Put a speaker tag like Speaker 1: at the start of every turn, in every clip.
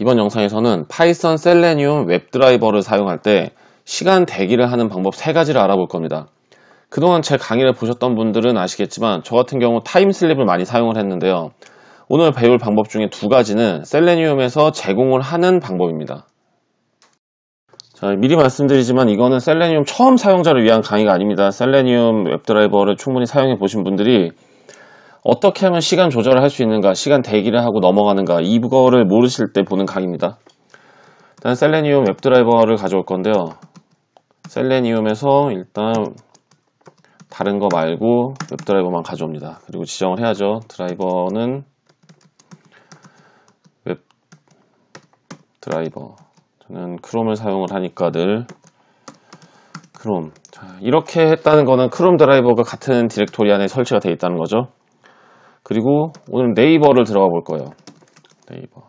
Speaker 1: 이번 영상에서는 파이썬 셀레니움 웹드라이버를 사용할 때 시간 대기를 하는 방법 3가지를 알아볼 겁니다. 그동안 제 강의를 보셨던 분들은 아시겠지만 저 같은 경우 타임슬립을 많이 사용을 했는데요. 오늘 배울 방법 중에 2가지는 셀레니움에서 제공을 하는 방법입니다. 자, 미리 말씀드리지만 이거는 셀레니움 처음 사용자를 위한 강의가 아닙니다. 셀레니움 웹드라이버를 충분히 사용해 보신 분들이 어떻게 하면 시간 조절을 할 수 있는가, 시간 대기를 하고 넘어가는가, 이거를 모르실 때 보는 강의입니다. 일단 셀레니움 웹드라이버를 가져올 건데요. 셀레니움에서 일단 다른 거 말고 웹드라이버만 가져옵니다. 그리고 지정을 해야죠. 드라이버는 웹드라이버. 저는 크롬을 사용을 하니까 늘 크롬. 자, 이렇게 했다는 거는 크롬 드라이버가 같은 디렉토리 안에 설치가 되어 있다는 거죠. 그리고 오늘 네이버를 들어가 볼 거예요. 네이버.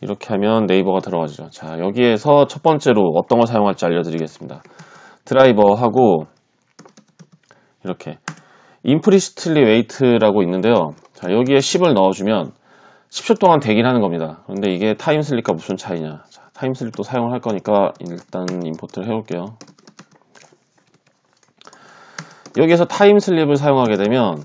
Speaker 1: 이렇게 하면 네이버가 들어가죠. 자, 여기에서 첫 번째로 어떤 걸 사용할지 알려드리겠습니다. 드라이버하고 이렇게 implicitly wait라고 있는데요. 자, 여기에 10을 넣어주면 10초 동안 대기를 하는 겁니다. 그런데 이게 타임슬립과 무슨 차이냐? 자, 타임슬립도 사용을 할 거니까 일단 임포트를 해볼게요. 여기에서 타임슬립을 사용하게 되면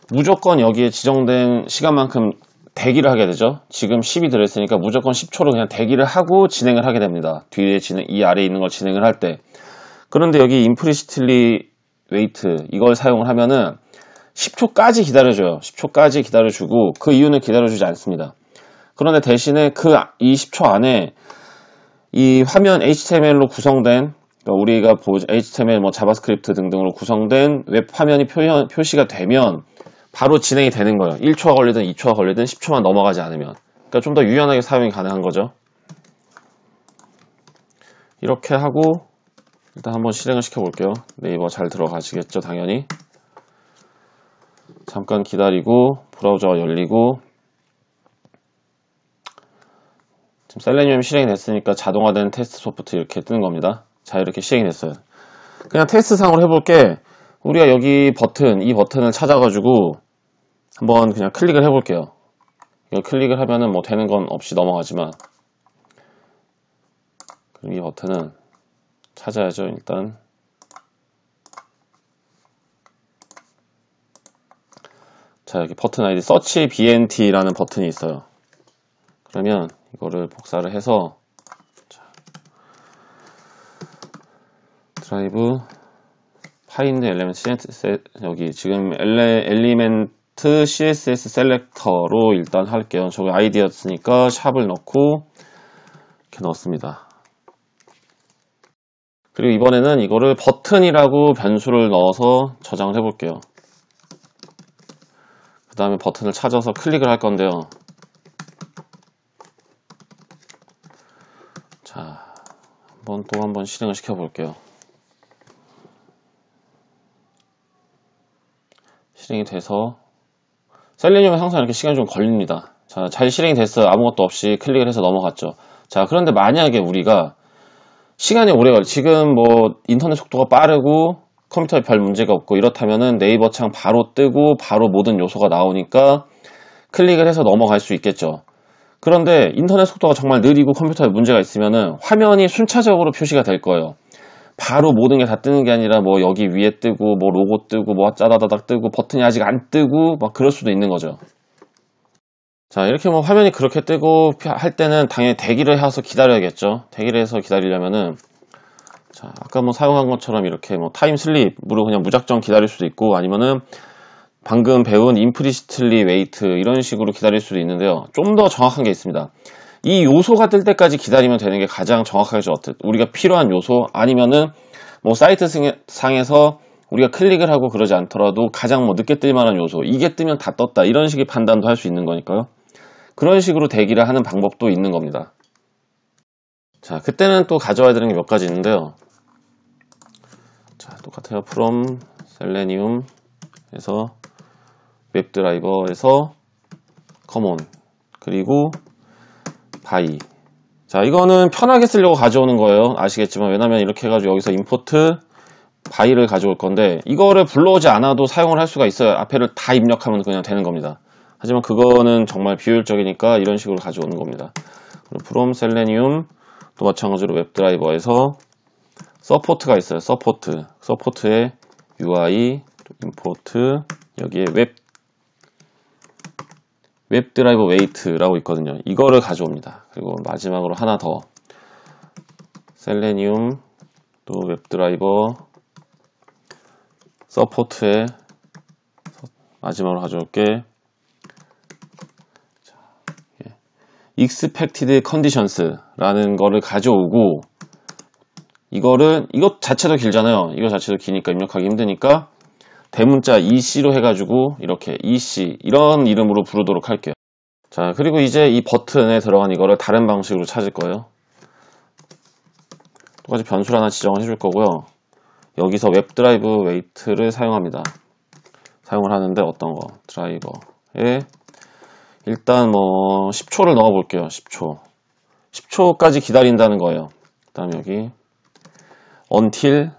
Speaker 1: 무조건 여기에 지정된 시간만큼 대기를 하게 되죠. 지금 10이 들어있으니까 무조건 10초로 그냥 대기를 하고 진행을 하게 됩니다. 뒤에 이 아래에 있는 걸 진행을 할 때. 그런데 여기 implicitly wait 이걸 사용을 하면은 10초까지 기다려줘요. 10초까지 기다려주고 그 이유는 기다려주지 않습니다. 그런데 대신에 이 10초 안에 이 화면 HTML로 구성된 우리가 HTML, 자바스크립트 등등으로 구성된 웹 화면이 표시가 되면 바로 진행이 되는 거예요. 1초가 걸리든 2초가 걸리든 10초만 넘어가지 않으면. 그러니까 좀 더 유연하게 사용이 가능한 거죠. 이렇게 하고 일단 한번 실행을 시켜볼게요. 네이버 잘 들어가시겠죠, 당연히. 잠깐 기다리고 브라우저가 열리고 지금 셀레니움이 실행이 됐으니까 자동화된 테스트 소프트 이렇게 뜨는 겁니다. 자, 이렇게 실행이 됐어요. 그냥 테스트상으로 해볼게. 우리가 여기 이 버튼을 찾아가지고 한번 그냥 클릭을 해볼게요. 이거 클릭을 하면은 되는 건 없이 넘어가지만 그럼 이 버튼은 찾아야죠. 일단 자, 여기 버튼 아이디 search bnt라는 버튼이 있어요. 그러면 이거를 복사를 해서 드라이브 find element 여기 지금 엘리멘트 css 셀렉터로 일단 할게요. 저기 아이디였으니까 샵을 넣고 이렇게 넣었습니다. 그리고 이번에는 이거를 버튼이라고 변수를 넣어서 저장을 해볼게요. 그 다음에 버튼을 찾아서 클릭을 할 건데요. 자, 한번 실행을 시켜볼게요. 실행이 돼서 셀레니움은 항상 이렇게 시간이 좀 걸립니다. 자, 잘 실행이 됐어요. 아무것도 없이 클릭을 해서 넘어갔죠. 자, 그런데 만약에 우리가 시간이 오래 걸려 지금 인터넷 속도가 빠르고 컴퓨터에 별 문제가 없고 이렇다면은 네이버 창 바로 뜨고 바로 모든 요소가 나오니까 클릭을 해서 넘어갈 수 있겠죠. 그런데 인터넷 속도가 정말 느리고 컴퓨터에 문제가 있으면은 화면이 순차적으로 표시가 될 거예요. 바로 모든 게 다 뜨는 게 아니라 여기 위에 뜨고 로고 뜨고 짜다다닥 뜨고 버튼이 아직 안 뜨고 그럴 수도 있는 거죠. 자, 이렇게 화면이 그렇게 뜨고 할 때는 당연히 대기를 해서 기다려야겠죠. 대기를 해서 기다리려면은 자, 아까 사용한 것처럼 이렇게 타임 슬립으로 그냥 무작정 기다릴 수도 있고 아니면은 방금 배운 implicitly wait 이런 식으로 기다릴 수도 있는데요. 좀 더 정확한 게 있습니다. 이 요소가 뜰 때까지 기다리면 되는 게 가장 정확하죠. 우리가 필요한 요소 아니면은 사이트 상에서 우리가 클릭을 하고 그러지 않더라도 가장 늦게 뜰 만한 요소 이게 뜨면 다 떴다 이런 식의 판단도 할 수 있는 거니까요. 그런 식으로 대기를 하는 방법도 있는 겁니다. 자, 그때는 또 가져와야 되는 게 몇 가지 있는데요. 자, 똑같아요. from selenium에서 웹드라이버에서 common 그리고 by. 자, 이거는 편하게 쓰려고 가져오는 거예요. 아시겠지만 왜냐면 이렇게 해가지고 여기서 import 바이를 가져올 건데 이거를 불러오지 않아도 사용을 할 수가 있어요. 앞에를 다 입력하면 그냥 되는 겁니다. 하지만 그거는 정말 비효율적이니까 이런 식으로 가져오는 겁니다. from selenium 또 마찬가지로 웹드라이버에서 서포트가 있어요. 서포트에 UI import 여기에 웹드라이버 웨이트라고 있거든요. 이거를 가져옵니다. 그리고 마지막으로 하나 더 selenium 또 웹드라이버 서포트에 마지막으로 가져올게 expected conditions라는 거를 가져오고 이것 자체도 길잖아요. 이거 자체도 기니까 입력하기 힘드니까 대문자 EC로 해가지고 이렇게 EC 이런 이름으로 부르도록 할게요. 자, 그리고 이제 이 버튼에 들어간 이거를 다른 방식으로 찾을 거예요. 똑같이 변수를 하나 지정을 해줄 거고요. 여기서 웹드라이브 웨이트를 사용합니다. 사용을 하는데 어떤 거? 드라이버에 일단 뭐 10초를 넣어 볼게요. 10초까지 기다린다는 거예요. 그 다음 여기 until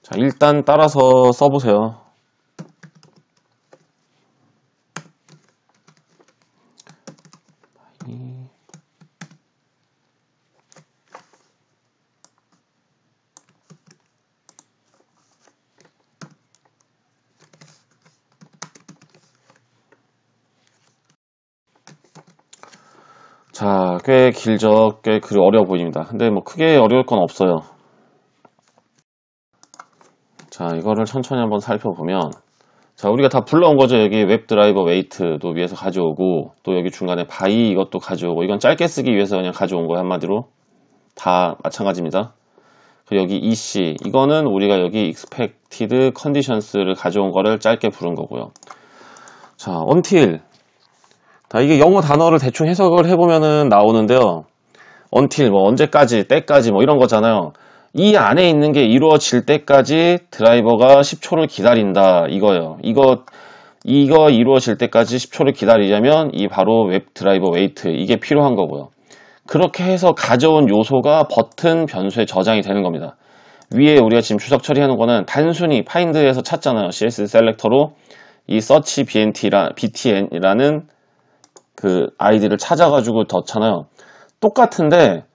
Speaker 1: 자, 일단 따라서 써보세요. 자, 꽤 길죠. 꽤 어려워 보입니다. 근데 뭐 크게 어려울 건 없어요. 자, 이거를 천천히 한번 살펴보면 자, 우리가 다 불러온 거죠. 여기 웹드라이버 웨이트도 위에서 가져오고 또 여기 중간에 바이 이것도 가져오고 이건 짧게 쓰기 위해서 그냥 가져온 거예요. 한마디로 다 마찬가지입니다. 그리고 여기 EC 이거는 우리가 여기 expected conditions를 가져온 거를 짧게 부른 거고요. 자, until 자, 이게 영어 단어를 대충 해석을 해보면은 나오는데요. until 뭐 언제까지, 때까지 뭐 이런 거잖아요. 이 안에 있는 게 이루어질 때까지 드라이버가 10초를 기다린다 이거예요. 이거 이루어질 때까지 10초를 기다리자면 이 바로 웹 드라이버 웨이트 이게 필요한 거고요. 그렇게 해서 가져온 요소가 버튼 변수에 저장이 되는 겁니다. 위에 우리가 지금 추적 처리하는 거는 단순히 find에서 찾잖아요. CSS 셀렉터로 이 search btn이라는 그 아이디를 찾아가지고 넣잖아요. 똑같은데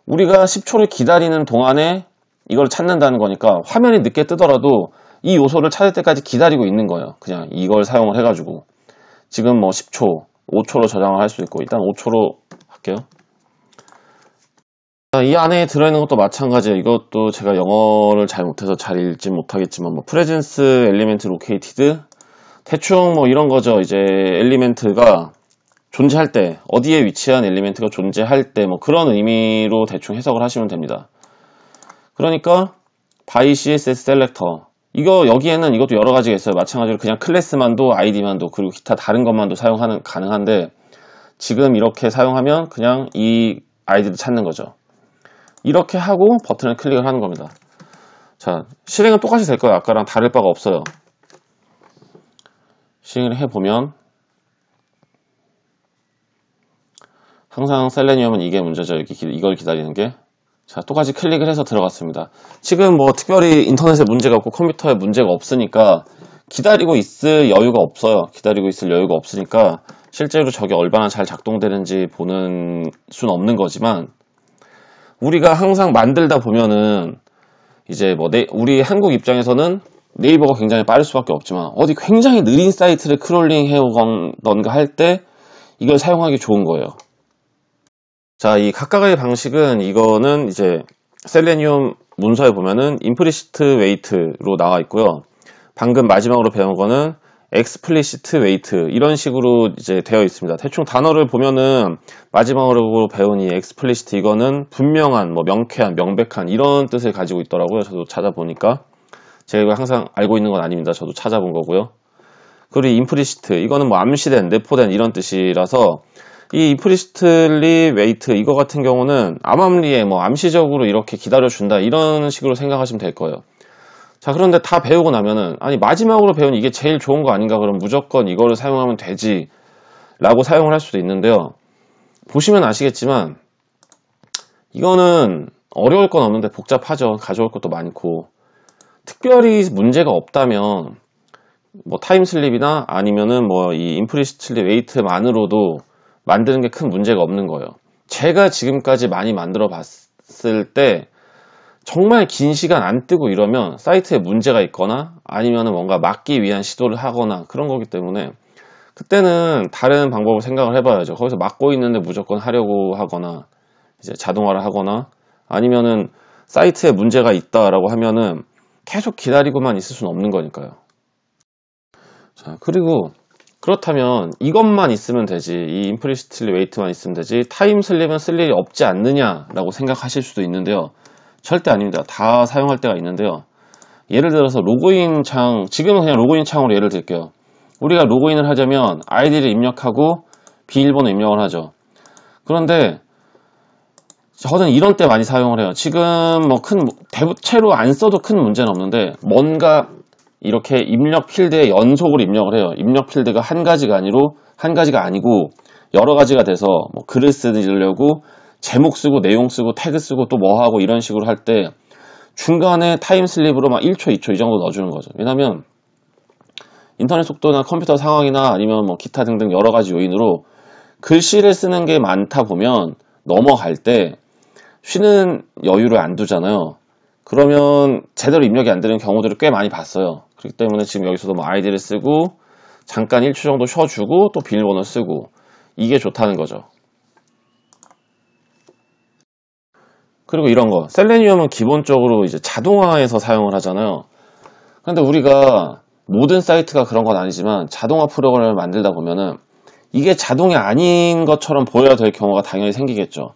Speaker 1: 우리가 10초를 기다리는 동안에 이걸 찾는다는 거니까 화면이 늦게 뜨더라도 이 요소를 찾을 때까지 기다리고 있는 거예요. 그냥 이걸 사용을 해가지고 지금 뭐 10초, 5초로 저장을 할 수 있고 일단 5초로 할게요. 이 안에 들어있는 것도 마찬가지예요. 이것도 제가 영어를 잘 못해서 잘 읽지 못하겠지만 뭐 presence element located 대충 뭐 이런 거죠. 이제 엘리멘트가 존재할 때 어디에 위치한 엘리멘트가 존재할 때 뭐 그런 의미로 대충 해석을 하시면 됩니다. 그러니까 by CSS 셀렉터 이거 여기에는 이것도 여러 가지가 있어요. 마찬가지로 그냥 클래스만도 아이디만도 그리고 기타 다른 것만도 사용하는 가능한데 지금 이렇게 사용하면 그냥 이 아이디를 찾는 거죠. 이렇게 하고 버튼을 클릭을 하는 겁니다. 자, 실행은 똑같이 될 거예요. 아까랑 다를 바가 없어요. 실행을 해보면 항상 셀레니움은 이게 문제죠. 이걸 기다리는 게. 자, 똑같이 클릭을 해서 들어갔습니다. 지금 뭐 특별히 인터넷에 문제가 없고 컴퓨터에 문제가 없으니까 기다리고 있을 여유가 없어요. 기다리고 있을 여유가 없으니까 실제로 저게 얼마나 잘 작동되는지 보는 수는 없는 거지만 우리가 항상 만들다 보면은 이제 뭐 우리 한국 입장에서는 네이버가 굉장히 빠를 수밖에 없지만 어디 굉장히 느린 사이트를 크롤링 해오던가 할 때 이걸 사용하기 좋은 거예요. 자, 이 각각의 방식은 이거는 이제 셀레니움 문서에 보면은 implicit weight로 나와 있고요. 방금 마지막으로 배운 거는 explicit weight 이런 식으로 이제 되어 있습니다. 대충 단어를 보면은 마지막으로 배운 이 explicit 이거는 분명한, 뭐 명쾌한, 명백한 이런 뜻을 가지고 있더라고요. 저도 찾아보니까 제가 항상 알고 있는 건 아닙니다. 저도 찾아본 거고요. 그리고 implicit 이거는 뭐 암시된, 내포된 이런 뜻이라서 이 implicitly wait 이거 같은 경우는 암암리에 뭐 암시적으로 이렇게 기다려준다 이런 식으로 생각하시면 될 거예요. 자, 그런데 다 배우고 나면은 아니 마지막으로 배운 이게 제일 좋은 거 아닌가 그럼 무조건 이거를 사용하면 되지 라고 사용을 할 수도 있는데요. 보시면 아시겠지만 이거는 어려울 건 없는데 복잡하죠. 가져올 것도 많고 특별히 문제가 없다면 뭐 타임슬립이나 아니면은 뭐 이 임플리시틀리 웨이트만으로도 만드는 게 큰 문제가 없는 거예요. 제가 지금까지 많이 만들어 봤을 때 정말 긴 시간 안 뜨고 이러면 사이트에 문제가 있거나 아니면은 뭔가 막기 위한 시도를 하거나 그런 거기 때문에 그때는 다른 방법을 생각을 해봐야죠. 거기서 막고 있는데 무조건 하려고 하거나 이제 자동화를 하거나 아니면은 사이트에 문제가 있다라고 하면은 계속 기다리고만 있을 수는 없는 거니까요. 자, 그리고 그렇다면 이것만 있으면 되지, 이 임플리시틀리 웨이트만 있으면 되지 타임슬립은 쓸 일이 없지 않느냐라고 생각하실 수도 있는데요. 절대 아닙니다. 다 사용할 때가 있는데요. 예를 들어서 로그인 창, 지금은 그냥 로그인 창으로 예를 들게요. 우리가 로그인을 하자면 아이디를 입력하고 비밀번호 입력을 하죠. 그런데 저는 이런 때 많이 사용을 해요. 지금 뭐 대체로 안 써도 큰 문제는 없는데 뭔가 이렇게 입력 필드에 연속으로 입력을 해요. 입력 필드가 한 가지가 아니고 여러 가지가 돼서 뭐 글을 쓰려고 제목 쓰고 내용 쓰고 태그 쓰고 또 뭐 하고 이런 식으로 할 때 중간에 타임슬립으로 막 1초, 2초 이 정도 넣어주는 거죠. 왜냐면 인터넷 속도나 컴퓨터 상황이나 아니면 뭐 기타 등등 여러 가지 요인으로 글씨를 쓰는 게 많다 보면 넘어갈 때 쉬는 여유를 안 두잖아요. 그러면 제대로 입력이 안 되는 경우들을 꽤 많이 봤어요. 그렇기 때문에 지금 여기서도 뭐 아이디를 쓰고 잠깐 1초 정도 쉬어주고 또 비밀번호 쓰고 이게 좋다는 거죠. 그리고 이런 거 셀레니움은 기본적으로 이제 자동화해서 사용을 하잖아요. 그런데 우리가 모든 사이트가 그런 건 아니지만 자동화 프로그램을 만들다 보면은 이게 자동이 아닌 것처럼 보여야 될 경우가 당연히 생기겠죠.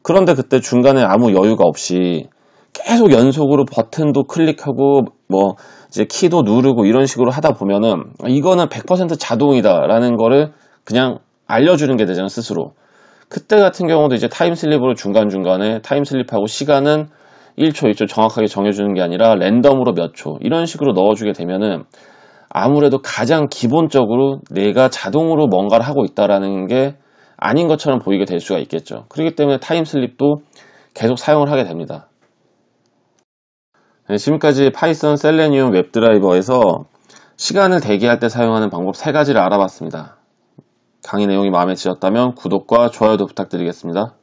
Speaker 1: 그런데 그때 중간에 아무 여유가 없이 계속 연속으로 버튼도 클릭하고 뭐 이제 키도 누르고 이런 식으로 하다 보면은 이거는 100% 자동이다라는 거를 그냥 알려주는 게 되잖아요, 스스로. 그때 같은 경우도 이제 타임슬립으로 중간중간에 타임슬립하고 시간은 1초, 2초 정확하게 정해주는 게 아니라 랜덤으로 몇 초 이런 식으로 넣어주게 되면은 아무래도 가장 기본적으로 내가 자동으로 뭔가를 하고 있다라는 게 아닌 것처럼 보이게 될 수가 있겠죠. 그렇기 때문에 타임슬립도 계속 사용을 하게 됩니다. 네, 지금까지 파이썬 셀레니움 웹드라이버에서 시간을 대기할 때 사용하는 방법 3가지를 알아봤습니다. 강의 내용이 마음에 드셨다면 구독과 좋아요도 부탁드리겠습니다.